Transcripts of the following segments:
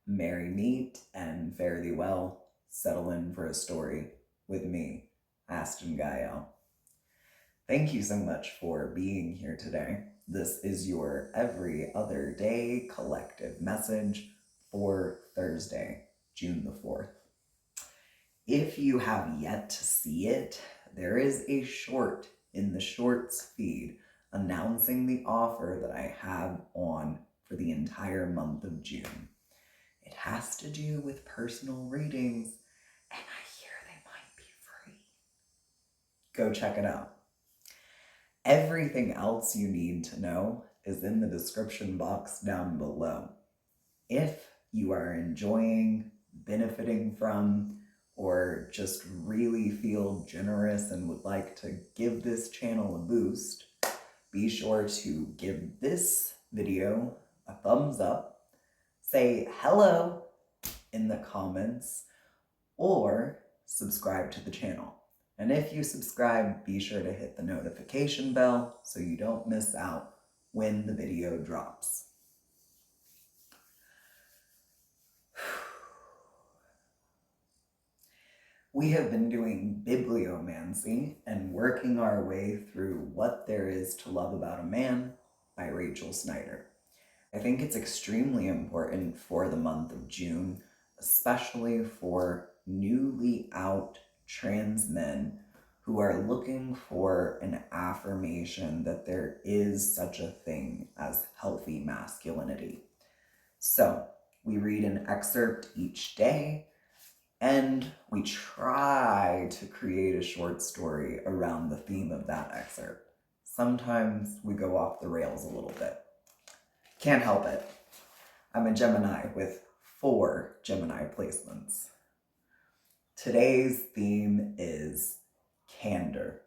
Merry meet and fare thee well. Settle in for a story with me, Astin Gaël. Thank you so much for being here today. This is your every other day collective message for Thursday, June the 4th. If you have yet to see it, there is a short in the shorts feed announcing the offer that I have on for the entire month of June. It has to do with personal readings, and I hear they might be free. Go check it out. Everything else you need to know is in the description box down below. If you are enjoying, benefiting from, or just really feel generous and would like to give this channel a boost, be sure to give this video a thumbs up, say hello in the comments, or subscribe to the channel. And if you subscribe, be sure to hit the notification bell so you don't miss out when the video drops. We have been doing bibliomancy and working our way through What There Is to Love About a Man by Rachel Snyder. I think it's extremely important for the month of June, especially for newly out trans men who are looking for an affirmation that there is such a thing as healthy masculinity. So we read an excerpt each day, and we try to create a short story around the theme of that excerpt. Sometimes we go off the rails a little bit. Can't help it. I'm a Gemini with 4 Gemini placements. Today's theme is candor.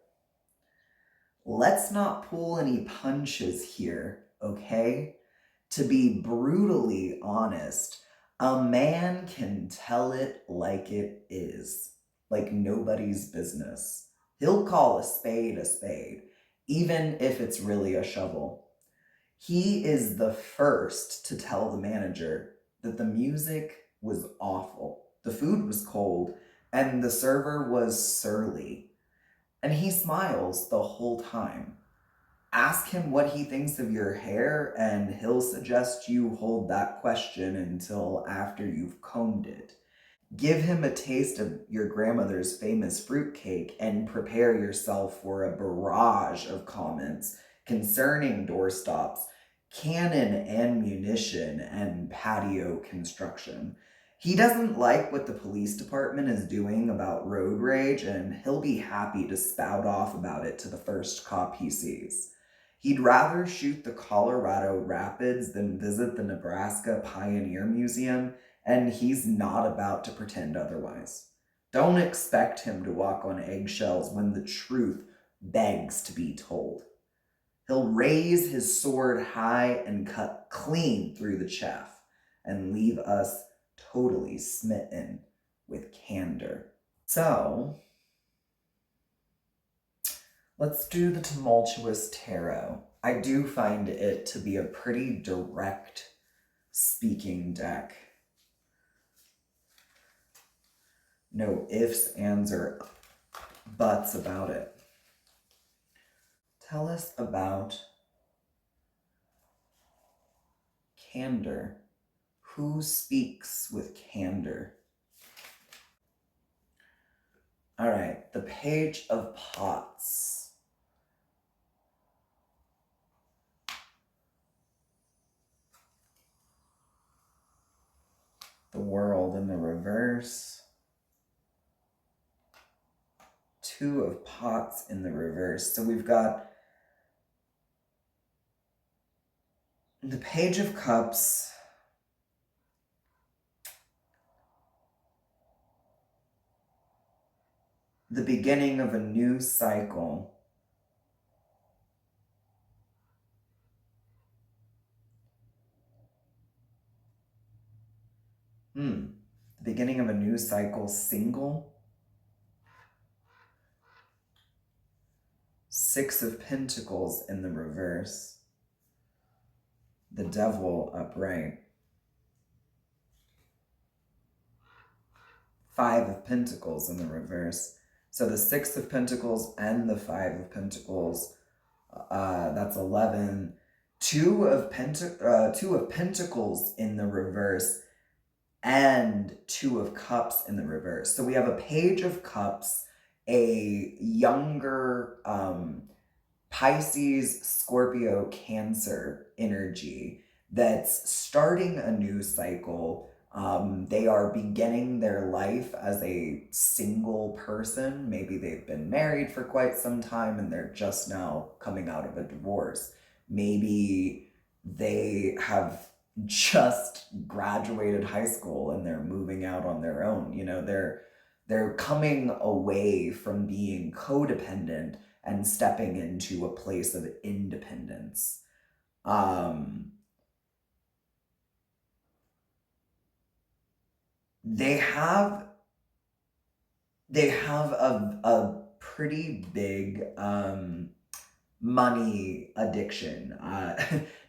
Let's not pull any punches here, okay? To be brutally honest, a man can tell it like it is, like nobody's business. He'll call a spade, even if it's really a shovel. He is the first to tell the manager that the music was awful, the food was cold, and the server was surly. And he smiles the whole time. Ask him what he thinks of your hair, and he'll suggest you hold that question until after you've combed it. Give him a taste of your grandmother's famous fruitcake and prepare yourself for a barrage of comments concerning doorstops, cannon ammunition, and patio construction. He doesn't like what the police department is doing about road rage, and he'll be happy to spout off about it to the first cop he sees. He'd rather shoot the Colorado Rapids than visit the Nebraska Pioneer Museum, and he's not about to pretend otherwise. Don't expect him to walk on eggshells when the truth begs to be told. He'll raise his sword high and cut clean through the chaff and leave us totally smitten with candor. So, let's do the tumultuous tarot. I do find it to be a pretty direct speaking deck. No ifs, ands, or buts about it. Tell us about candor. Who speaks with candor? All right, the Page of Pots. The World in the reverse. 2 of Pots in the reverse. So we've got the Page of Cups, the beginning of a new cycle. The beginning of a new cycle, single. 6 of Pentacles in the reverse. The Devil upright. Five of Pentacles in the reverse. So the Six of Pentacles and the Five of Pentacles, that's 11. Two of Pentacles in the reverse and Two of Cups in the reverse. So we have a Page of Cups, a younger Pisces, Scorpio, Cancer energy that's starting a new cycle. They are beginning their life as a single person. Maybe they've been married for quite some time and they're just now coming out of a divorce. Maybe they have just graduated high school and they're moving out on their own. You know, they're coming away from being codependent and stepping into a place of independence. Um, they have a pretty big money addiction.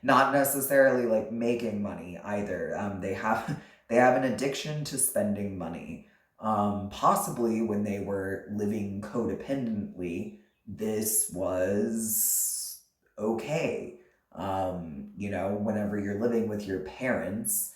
Not necessarily like making money either. They have an addiction to spending money. Possibly when they were living codependently, this was okay. You know, whenever you're living with your parents,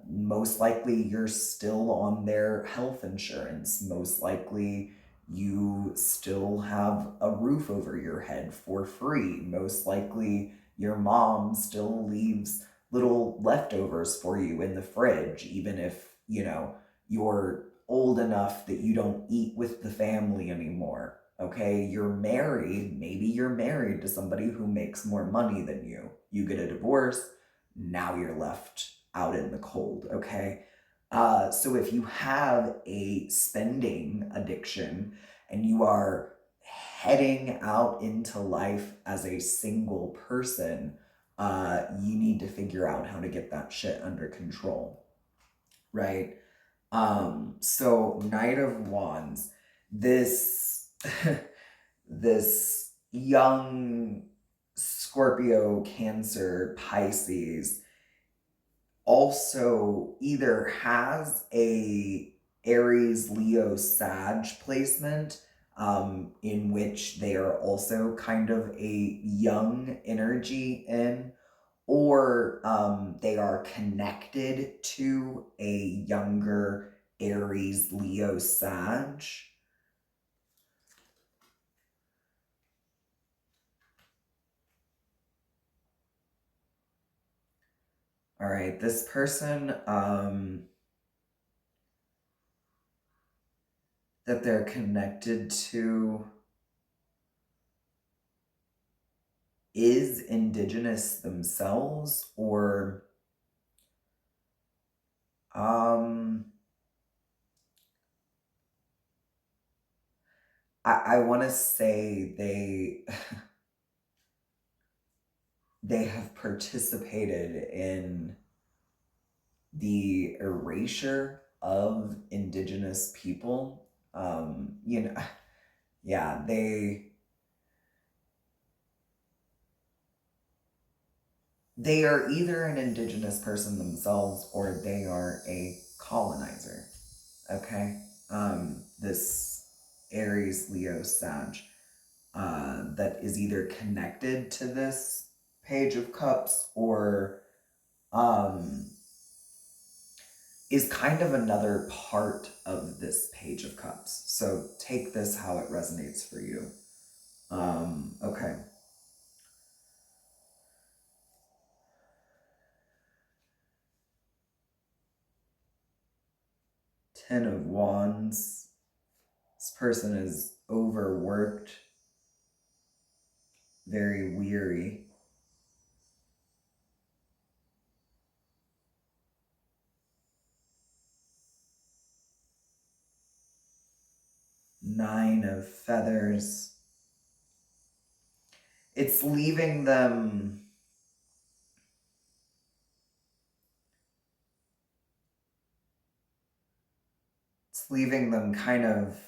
most likely you're still on their health insurance. Most likely you still have a roof over your head for free. Most likely your mom still leaves little leftovers for you in the fridge, even if, you know, you're old enough that you don't eat with the family anymore. Okay, you're married. Maybe you're married to somebody who makes more money than you. You get a divorce. Now you're left out in the cold. Okay. So if you have a spending addiction and you are heading out into life as a single person, you need to figure out how to get that shit under control, right? So Knight of Wands, this this young Scorpio, Cancer, Pisces also either has a Aries, Leo, Sag placement, in which they are also kind of a young energy in, or they are connected to a younger Aries, Leo, Sag. All right, this person that they're connected to is indigenous themselves, or um I want to say they have participated in the erasure of indigenous people. You know, yeah, they are either an indigenous person themselves or they are a colonizer. Okay, this Aries, Leo, Sag, that is either connected to this Page of Cups or um, is kind of another part of this Page of Cups. So take this how it resonates for you. Okay. Ten of Wands. This person is overworked, very weary. Nine of Feathers. It's leaving them kind of,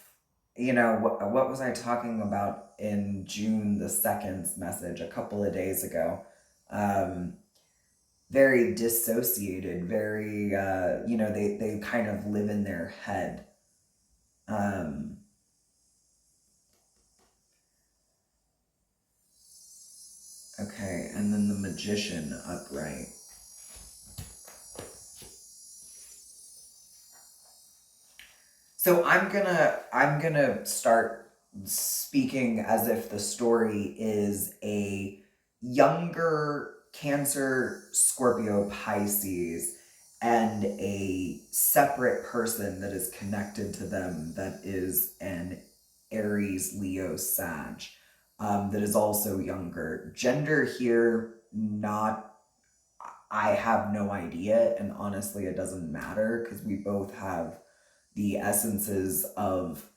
you know, what was I talking about in June the 2nd's message a couple of days ago? Um, very dissociated, very, they kind of live in their head. Okay, and then the magician upright. So I'm gonna start speaking as if the story is a younger Cancer, Scorpio, Pisces, and a separate person that is connected to them that is an Aries, Leo, Sag, that is also younger. Gender here, not, I have no idea, and honestly, it doesn't matter because we both have the essences of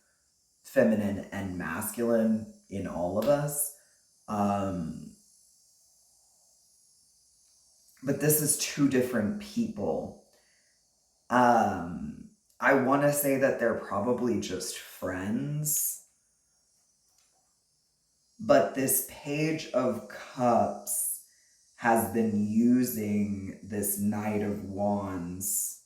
feminine and masculine in all of us. But this is two different people. I want to say that they're probably just friends. But this Page of Cups has been using this Knight of Wands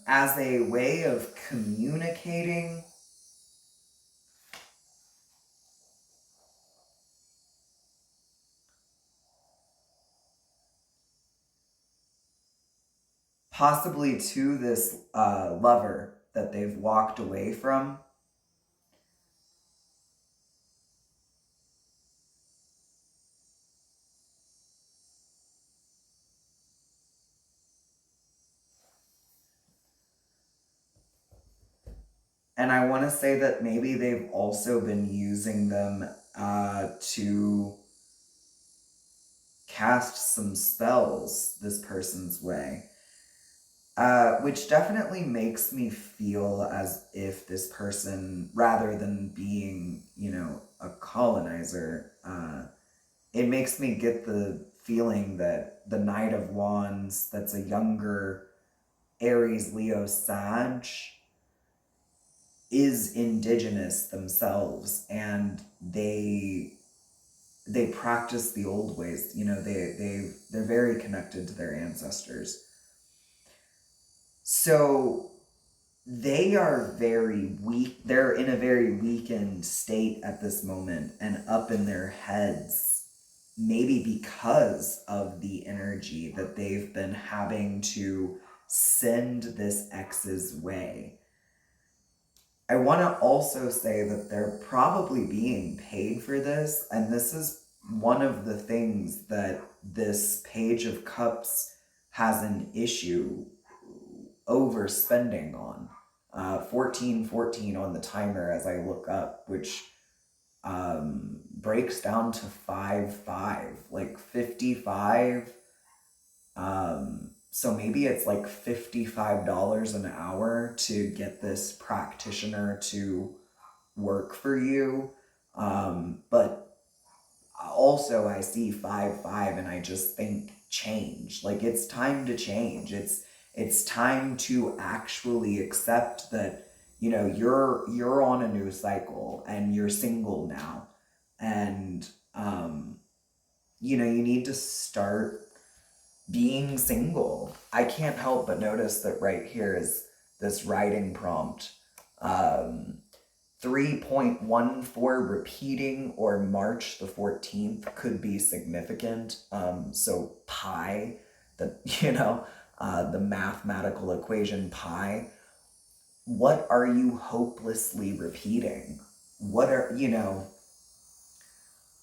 as a way of communicating possibly to this lover that they've walked away from. And I want to say that maybe they've also been using them to cast some spells this person's way. Which definitely makes me feel as if this person, rather than being, a colonizer, it makes me get the feeling that the Knight of Wands, that's a younger Aries, Leo, Sag, is indigenous themselves, and they practice the old ways. They're very connected to their ancestors. So they are very weak. They're in a very weakened state at this moment and up in their heads, maybe because of the energy that they've been having to send this ex's way. I want to also say that they're probably being paid for this, and this is one of the things that this Page of Cups has an issue overspending on. 1414 on the timer as I look up, which breaks down to 5-5, like 55. So maybe it's like $55 an hour to get this practitioner to work for you. But also I see 5-5 and I just think change. Like, it's time to change. It's time to actually accept that, you're on a new cycle and you're single now. And you need to start being single. I can't help but notice that right here is this writing prompt. 3.14 repeating or March the 14th could be significant. So pi, the mathematical equation pi. What are you hopelessly repeating?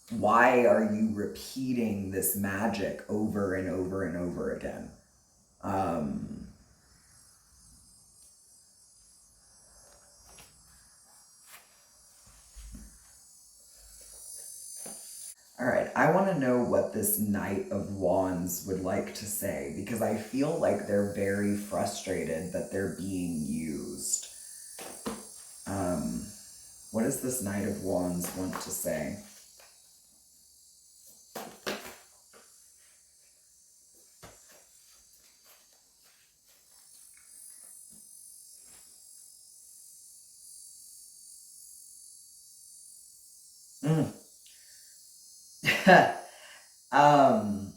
Why are you repeating this magic over and over and over again? All right, I want to know what this Knight of Wands would like to say, because I feel like they're very frustrated that they're being used. What does this Knight of Wands want to say? Mm. um,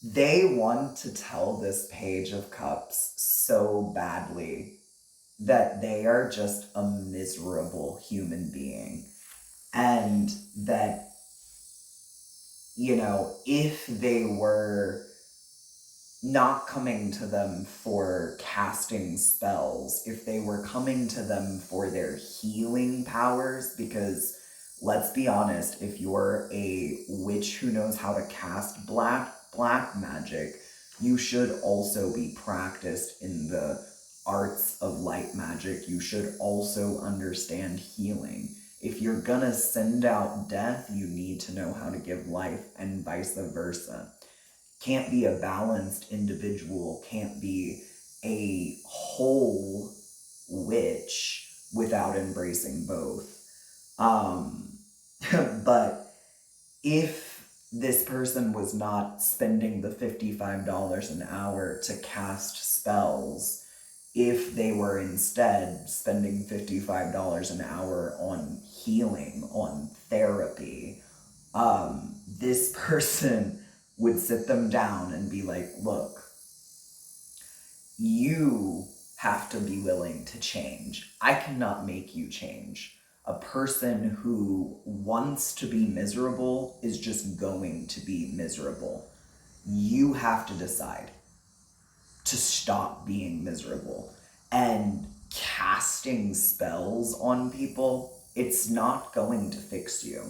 they want to tell this Page of Cups so badly that they are just a miserable human being. And that, if they were not coming to them for casting spells, if they were coming to them for their healing powers, because let's be honest, if you're a witch who knows how to cast black magic, you should also be practiced in the arts of light magic. You should also understand healing. If you're gonna send out death, you need to know how to give life, and vice versa. Can't be a balanced individual, can't be a whole witch without embracing both. Um, but if this person was not spending the $55 an hour to cast spells, if they were instead spending $55 an hour on healing, on therapy, this person would sit them down and be like, look, you have to be willing to change. I cannot make you change. A person who wants to be miserable is just going to be miserable. You have to decide to stop being miserable. And casting spells on people, it's not going to fix you.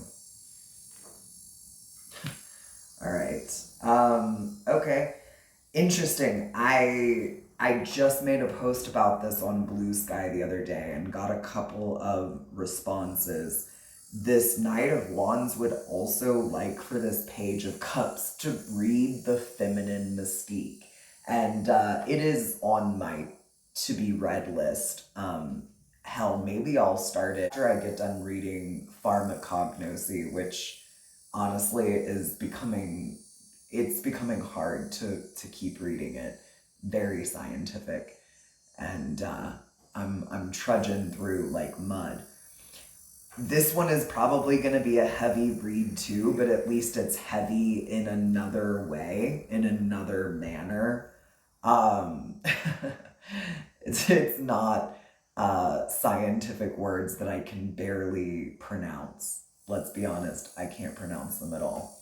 All right. Okay. Interesting. I just made a post about this on Blue Sky the other day and got a couple of responses. This Knight of Wands would also like for this Page of Cups to read the feminine mystique. And it is on my to be read list. Hell, maybe I'll start it after I get done reading Pharmacognosy, which honestly is becoming hard to keep reading it. Very scientific, and I'm trudging through like mud. This one is probably going to be a heavy read too, but at least it's heavy in another way, in another manner. Um, it's not scientific words that I can barely pronounce. Let's be honest, I can't pronounce them at all.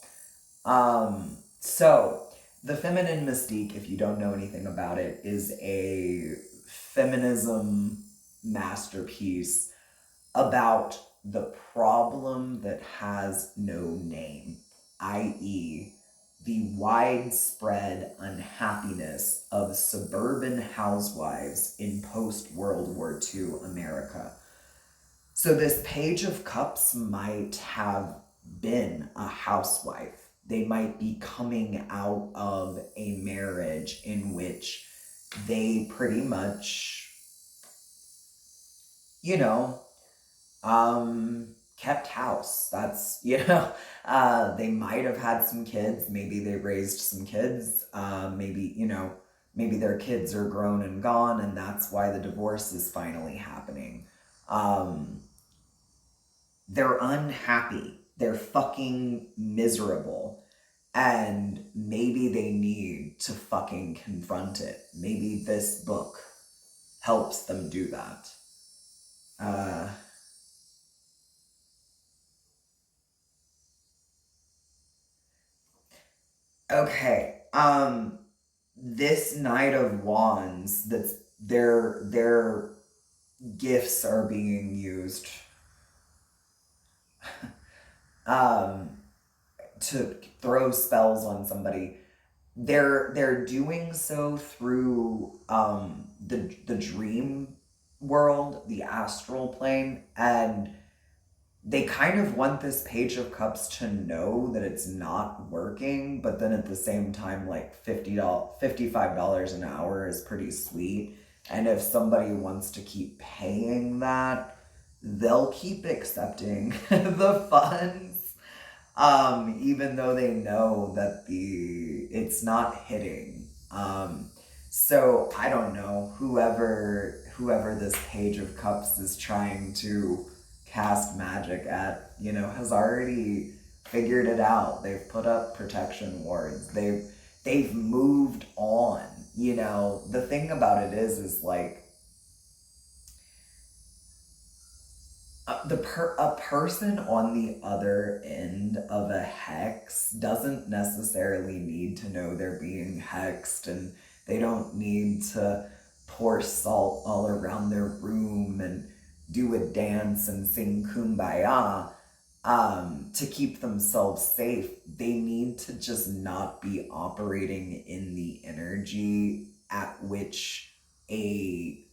So, the feminine mystique, if you don't know anything about it, is a feminism masterpiece about the problem that has no name, i.e., the widespread unhappiness of suburban housewives in post World War II America. So, this Page of Cups might have been a housewife. They might be coming out of a marriage in which they pretty much, you know, kept house. That's, they might have had some kids. Maybe they raised some kids. Maybe their kids are grown and gone, and that's why the divorce is finally happening. Um, they're unhappy. They're fucking miserable. And maybe they need to fucking confront it. Maybe this book helps them do that. Uh, okay. This Knight of Wands, that's their gifts are being used um to throw spells on somebody. They're doing so through the dream world, the astral plane, and they kind of want this Page of Cups to know that it's not working, but then at the same time, like $55 an hour is pretty sweet. And if somebody wants to keep paying that, they'll keep accepting the funds, even though they know that it's not hitting. So I don't know, whoever this Page of Cups is trying to cast magic at, has already figured it out. They've put up protection wards. They've moved on. The thing about it is like a person on the other end of a hex doesn't necessarily need to know they're being hexed, and they don't need to pour salt all around their room and do a dance and sing kumbaya to keep themselves safe. They need to just not be operating in the energy at which a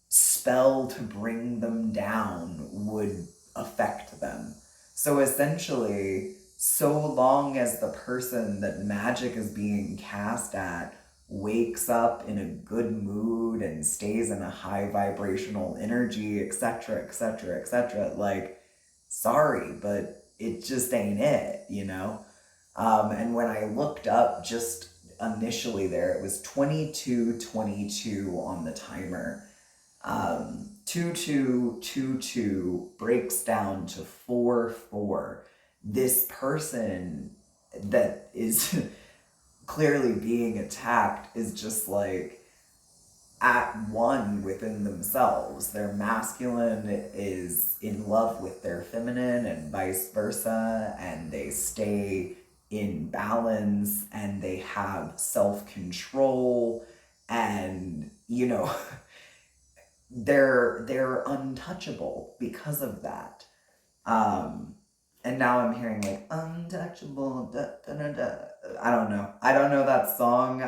spell to bring them down would affect them. So essentially, so long as the person that magic is being cast at wakes up in a good mood and stays in a high vibrational energy, etc., etc., etc., like, sorry, but it just ain't it. And when I looked up just initially there, it was 2222 on the timer. 2222 breaks down to 44. This person that is clearly being attacked is just like at one within themselves. Their masculine is in love with their feminine and vice versa, and they stay in balance and they have self-control, and they're untouchable because of that. Um, and now I'm hearing like untouchable. Da, da, da, da. I don't know. I don't know that song.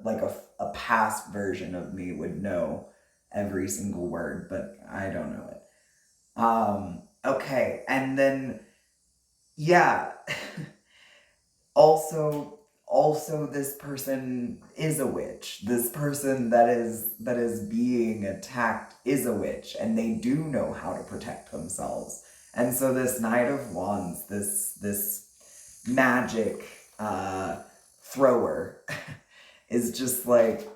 Like a past version of me would know every single word, but I don't know it. Okay, and then yeah. Also this person is a witch. This person that is being attacked is a witch, and they do know how to protect themselves. And so this Knight of Wands, this magic thrower is just like,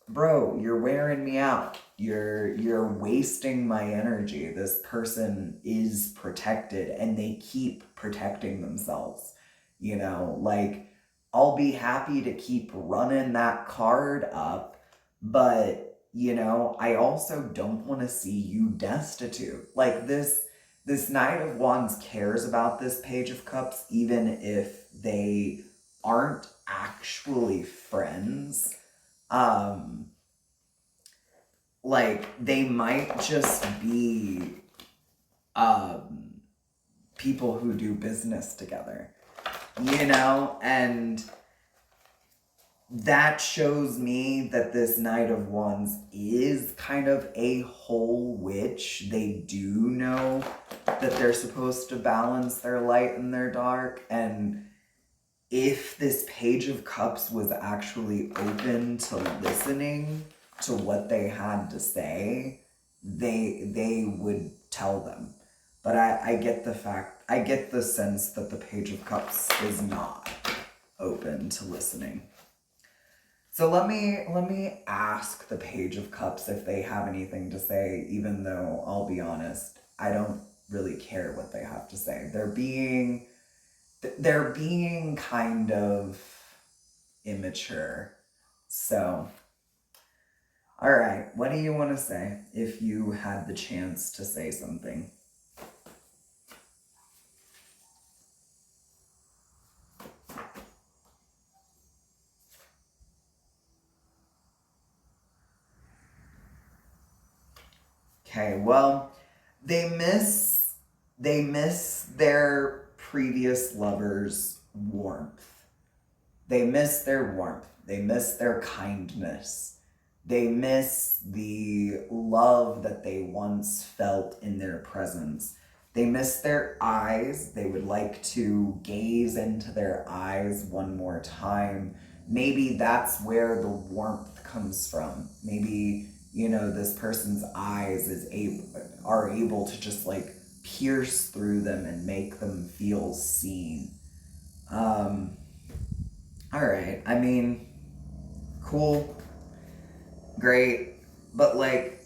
bro, you're wearing me out. You're wasting my energy. This person is protected and they keep protecting themselves. Like, I'll be happy to keep running that card up, but I also don't want to see you destitute. Like, this Knight of Wands cares about this Page of Cups even if they aren't actually friends. Like, they might just be people who do business together, and that shows me that this Knight of Wands is kind of a whole witch. They do know that they're supposed to balance their light and their dark, and if this Page of Cups was actually open to listening to what they had to say, they would tell them. But I get the sense that the Page of Cups is not open to listening. So let me ask the Page of Cups if they have anything to say, even though I'll be honest, I don't really care what they have to say. They're being kind of immature. So, all right, what do you want to say if you had the chance to say something? Okay, well, they miss their previous lover's warmth. They miss their warmth. They miss their kindness. They miss the love that they once felt in their presence. They miss their eyes. They would like to gaze into their eyes one more time. Maybe that's where the warmth comes from. Maybe, this person's eyes are able to just like pierce through them and make them feel seen. All right. I mean, cool, great, but like,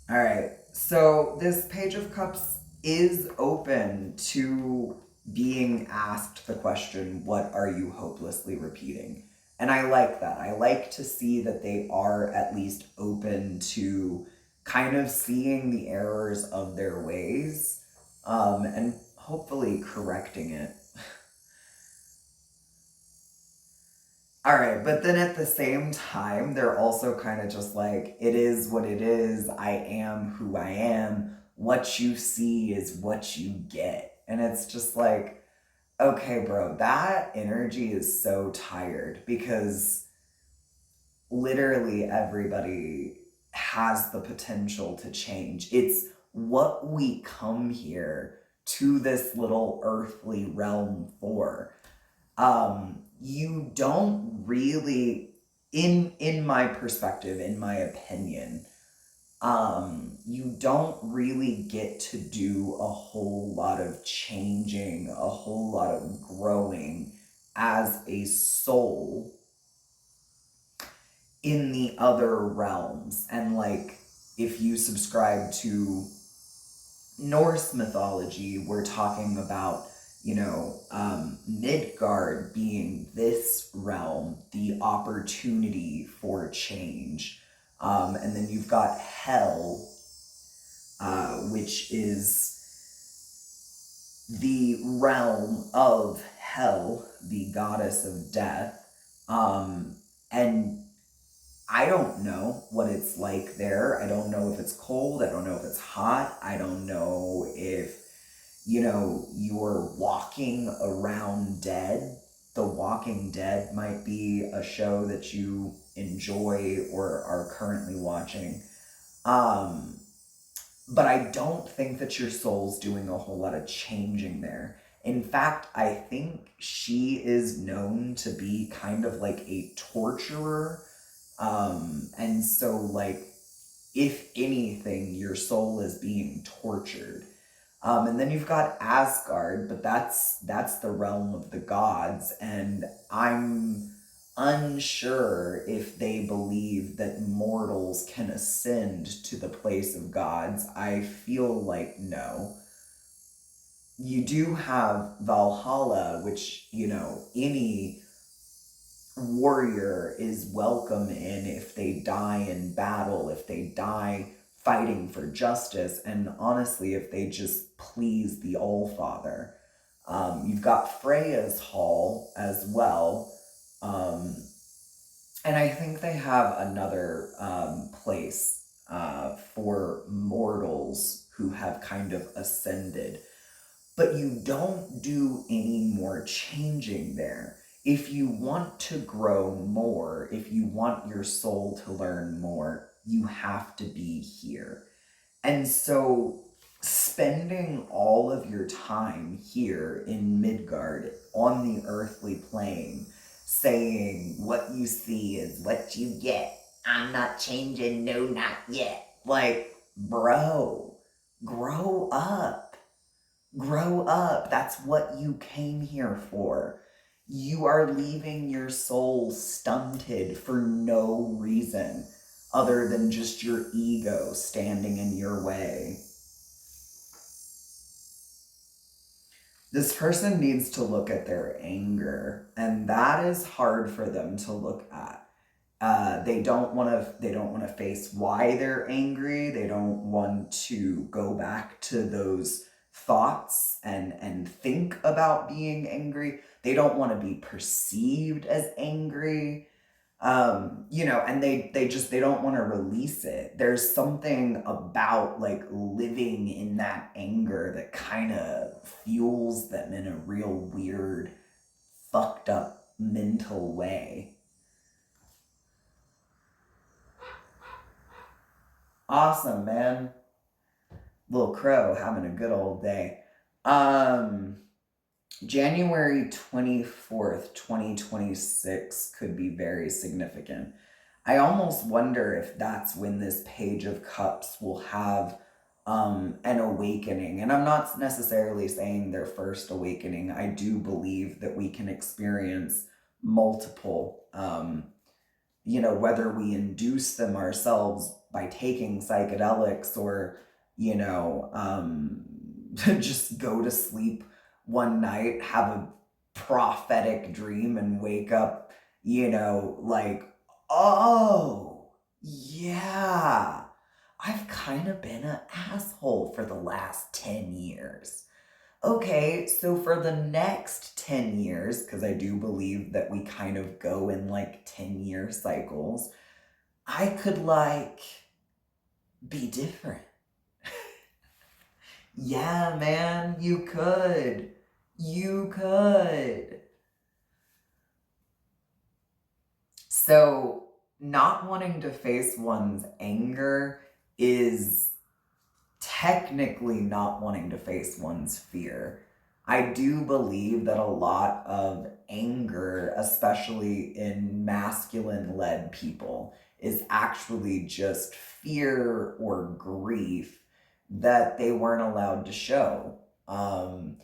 All right. So this Page of Cups is open to being asked the question, what are you hopelessly repeating? And I like that. I like to see that they are at least open to kind of seeing the errors of their ways, and hopefully correcting it. All right, but then at the same time, they're also kind of just like, it is what it is. I am who I am. What you see is what you get. And it's just like, okay, bro, that energy is so tired because literally everybody has the potential to change. It's what we come here to this little earthly realm for. You don't really, in my perspective, in my opinion, you don't really get to do a whole lot of changing, a whole lot of growing as a soul in the other realms. And like, if you subscribe to Norse mythology, we're talking about, Midgard being this realm, the opportunity for change. And then you've got Hell, which is the realm of Hell, the goddess of death. And I don't know what it's like there. I don't know if it's cold. I don't know if it's hot. I don't know if, you're walking around dead. The Walking Dead might be a show that you enjoy or are currently watching. But I don't think that your soul's doing a whole lot of changing there. In fact, I think she is known to be kind of like a torturer. And so, like, if anything, your soul is being tortured. And then you've got Asgard, but that's the realm of the gods, and I'm unsure if they believe that mortals can ascend to the place of gods. I feel like no. You do have Valhalla, which, any warrior is welcome in if they die in battle, if they die fighting for justice, and honestly, if they just please the Allfather. You've got Freya's Hall as well. Um, and I think they have another place for mortals who have kind of ascended, but you don't do any more changing there. If you want to grow more, if you want your soul to learn more, you have to be here. And so, spending all of your time here in Midgard on the earthly plane, saying what you see is what you get, I'm not changing, no, not yet. Like, bro, grow up. Grow up. That's what you came here for. You are leaving your soul stunted for no reason other than just your ego standing in your way. This person needs to look at their anger, and that is hard for them to look at. They don't want to. They don't want to face why they're angry. They don't want to go back to those thoughts and think about being angry. They don't want to be perceived as angry. And they don't want to release it. There's something about like living in that anger that kind of fuels them in a real weird, fucked up mental way. Awesome, man. Little crow having a good old day. Um, January 24th, 2026 could be very significant. I almost wonder if that's when this Page of Cups will have an awakening. And I'm not necessarily saying their first awakening. I do believe that we can experience multiple, whether we induce them ourselves by taking psychedelics or, just go to sleep one night, have a prophetic dream, and wake up, like, oh, yeah, I've kind of been an asshole for the last 10 years. Okay, so for the next 10 years, because I do believe that we kind of go in like 10-year cycles, I could be different. Yeah, man, you could. You could. So, not wanting to face one's anger is technically not wanting to face one's fear. I do believe that a lot of anger, especially in masculine led people, is actually just fear or grief that they weren't allowed to show. And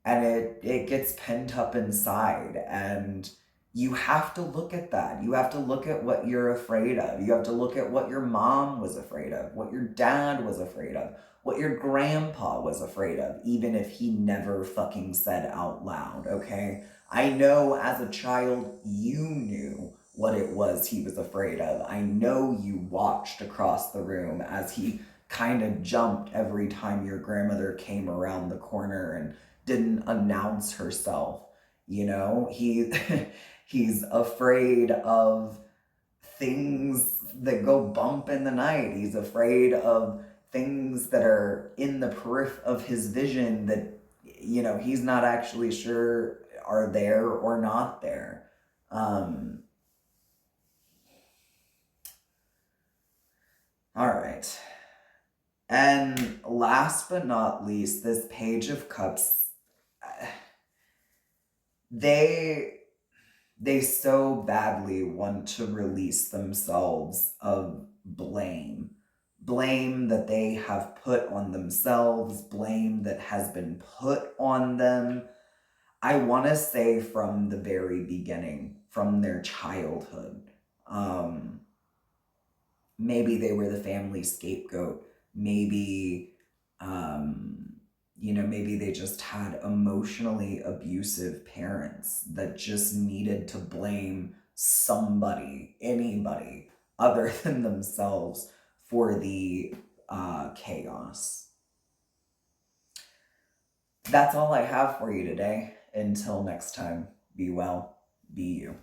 it gets pent up inside. And you have to look at that. You have to look at what you're afraid of. You have to look at what your mom was afraid of, what your dad was afraid of, what your grandpa was afraid of, even if he never fucking said out loud, okay? I know as a child you knew what it was he was afraid of. I know you watched across the room as he kind of jumped every time your grandmother came around the corner and didn't announce herself. He he's afraid of things that go bump in the night. He's afraid of things that are in the periphery of his vision that, he's not actually sure are there or not there. All right. And last but not least, this Page of Cups, they they so badly want to release themselves of blame. Blame that they have put on themselves, blame that has been put on them. I want to say from the very beginning, from their childhood. Maybe they were the family scapegoat. Maybe, maybe they just had emotionally abusive parents that just needed to blame somebody, anybody other than themselves for the chaos. That's all I have for you today. Until next time, be well, be you.